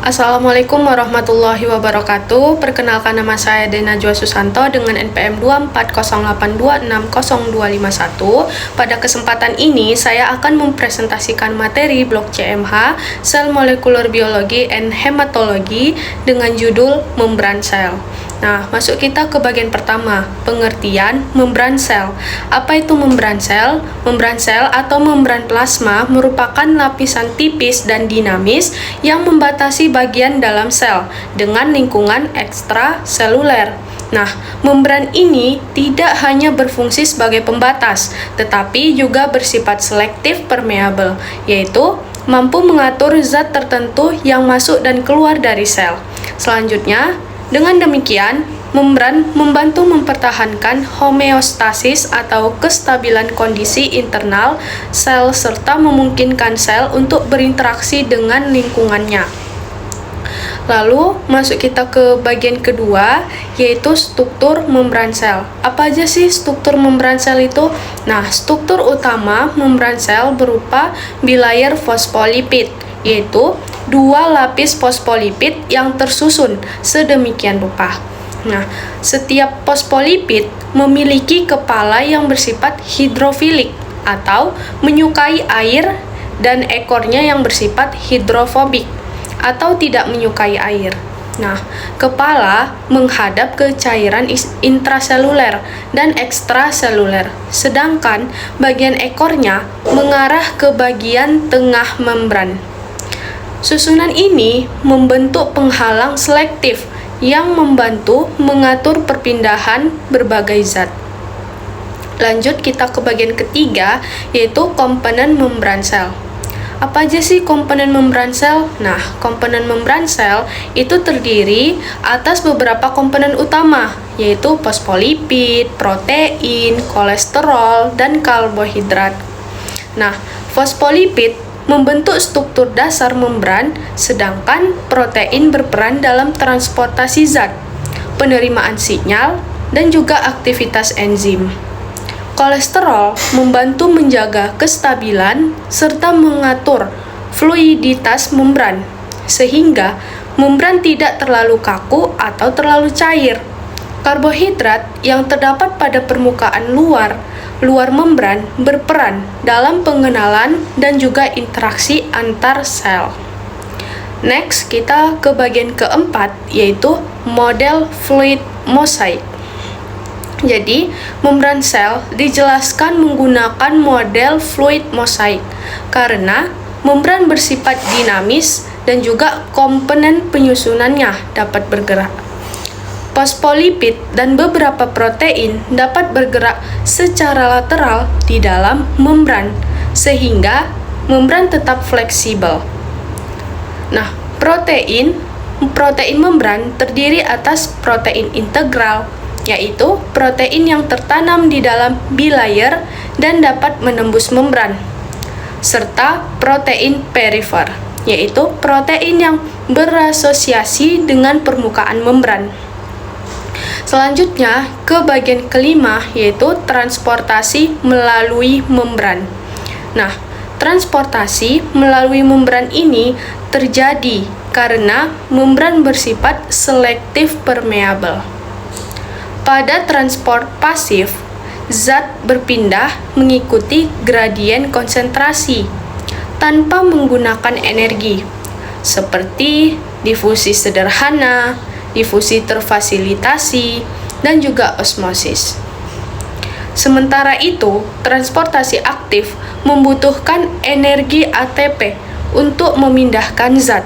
Assalamualaikum warahmatullahi wabarakatuh. Perkenalkan, nama saya Denajwa Susanto dengan NPM 240826051. Pada kesempatan ini saya akan mempresentasikan materi blok CMH Sel Molekular Biologi and Hematologi dengan judul membran sel. Nah, masuk kita ke bagian pertama, pengertian membran sel. Apa itu membran sel? Membran sel atau membran plasma merupakan lapisan tipis dan dinamis yang membatasi bagian dalam sel dengan lingkungan ekstraseluler. Nah, membran ini tidak hanya berfungsi sebagai pembatas, tetapi juga bersifat selektif permeable, yaitu mampu mengatur zat tertentu yang masuk dan keluar dari sel. Selanjutnya, dengan demikian, membran membantu mempertahankan homeostasis atau kestabilan kondisi internal sel serta memungkinkan sel untuk berinteraksi dengan lingkungannya. Lalu, masuk kita ke bagian kedua, yaitu struktur membran sel. Apa aja sih struktur membran sel itu? Nah, struktur utama membran sel berupa bilayer fosfolipid, yaitu dua lapis fosfolipid yang tersusun sedemikian rupa. Nah, setiap fosfolipid memiliki kepala yang bersifat hidrofilik atau menyukai air dan ekornya yang bersifat hidrofobik atau tidak menyukai air. Nah, kepala menghadap ke cairan intraseluler dan ekstraseluler, sedangkan bagian ekornya mengarah ke bagian tengah membran. Susunan ini membentuk penghalang selektif yang membantu mengatur perpindahan berbagai zat. Lanjut kita ke bagian ketiga, yaitu komponen membran sel. Apa aja sih komponen membran sel? Nah, komponen membran sel itu terdiri atas beberapa komponen utama, yaitu fosfolipid, protein, kolesterol, dan karbohidrat. Nah, fosfolipid membentuk struktur dasar membran, sedangkan protein berperan dalam transportasi zat, penerimaan sinyal, dan juga aktivitas enzim. Kolesterol membantu menjaga kestabilan serta mengatur fluiditas membran, sehingga membran tidak terlalu kaku atau terlalu cair. Karbohidrat yang terdapat pada permukaan luar membran berperan dalam pengenalan dan juga interaksi antar sel. Next, kita ke bagian keempat, yaitu model fluid mosaic. Jadi, membran sel dijelaskan menggunakan model fluid mosaic karena membran bersifat dinamis dan juga komponen penyusunannya dapat bergerak. Fosfolipid dan beberapa protein dapat bergerak secara lateral di dalam membran, sehingga membran tetap fleksibel. Nah, protein membran terdiri atas protein integral, yaitu protein yang tertanam di dalam bilayer dan dapat menembus membran, serta protein perifer, yaitu protein yang berasosiasi dengan permukaan membran. Selanjutnya, ke bagian kelima, yaitu transportasi melalui membran. Nah, transportasi melalui membran ini terjadi karena membran bersifat selektif permeable. Pada transport pasif, zat berpindah mengikuti gradien konsentrasi tanpa menggunakan energi, seperti difusi sederhana, difusi terfasilitasi, dan juga osmosis. Sementara itu, transportasi aktif membutuhkan energi ATP untuk memindahkan zat,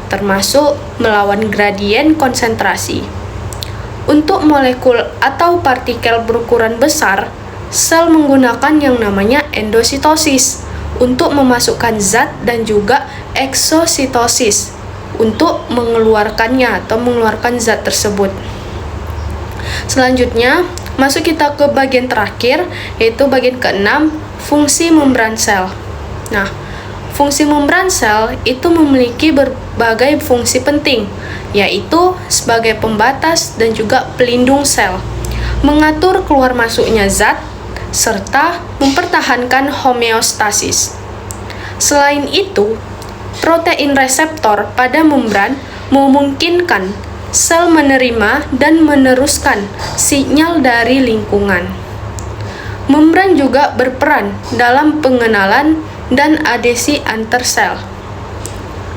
termasuk melawan gradien konsentrasi. Untuk molekul atau partikel berukuran besar, sel menggunakan yang namanya endositosis untuk memasukkan zat dan juga eksositosis untuk mengeluarkannya atau mengeluarkan zat tersebut. Selanjutnya, masuk kita ke bagian terakhir, yaitu bagian keenam, fungsi membran sel. Nah, fungsi membran sel itu memiliki berbagai fungsi penting, yaitu sebagai pembatas dan juga pelindung sel, mengatur keluar masuknya zat, serta mempertahankan homeostasis. Selain itu, Protein reseptor pada membran memungkinkan sel menerima dan meneruskan sinyal dari lingkungan. Membran juga berperan dalam pengenalan dan adhesi antar sel,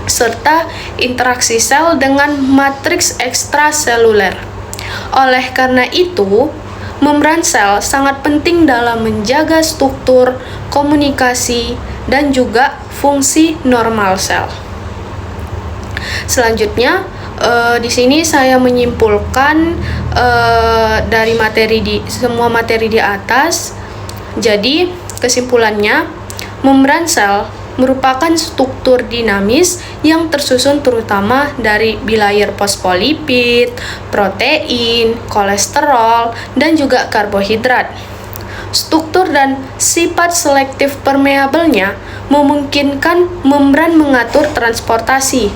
serta interaksi sel dengan matriks ekstraseluler. Oleh karena itu, membran sel sangat penting dalam menjaga struktur, komunikasi, dan juga fungsi normal sel. Selanjutnya, di sini saya menyimpulkan dari semua materi di atas. Jadi, kesimpulannya, membran sel merupakan struktur dinamis yang tersusun terutama dari bilayer fosfolipid, protein, kolesterol, dan juga karbohidrat. Struktur dan sifat selektif permeabelnya memungkinkan membran mengatur transportasi,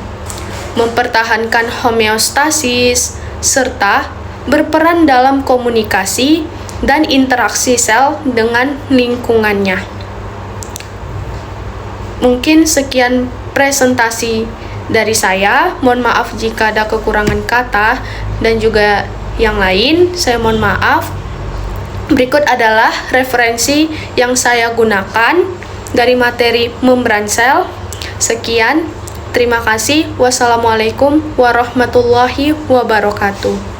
mempertahankan homeostasis, serta berperan dalam komunikasi dan interaksi sel dengan lingkungannya. Mungkin sekian presentasi dari saya. Mohon maaf jika ada kekurangan kata dan juga yang lain. Saya mohon maaf. Berikut adalah referensi yang saya gunakan dari materi membran sel. Sekian. Terima kasih. Wassalamualaikum warahmatullahi wabarakatuh.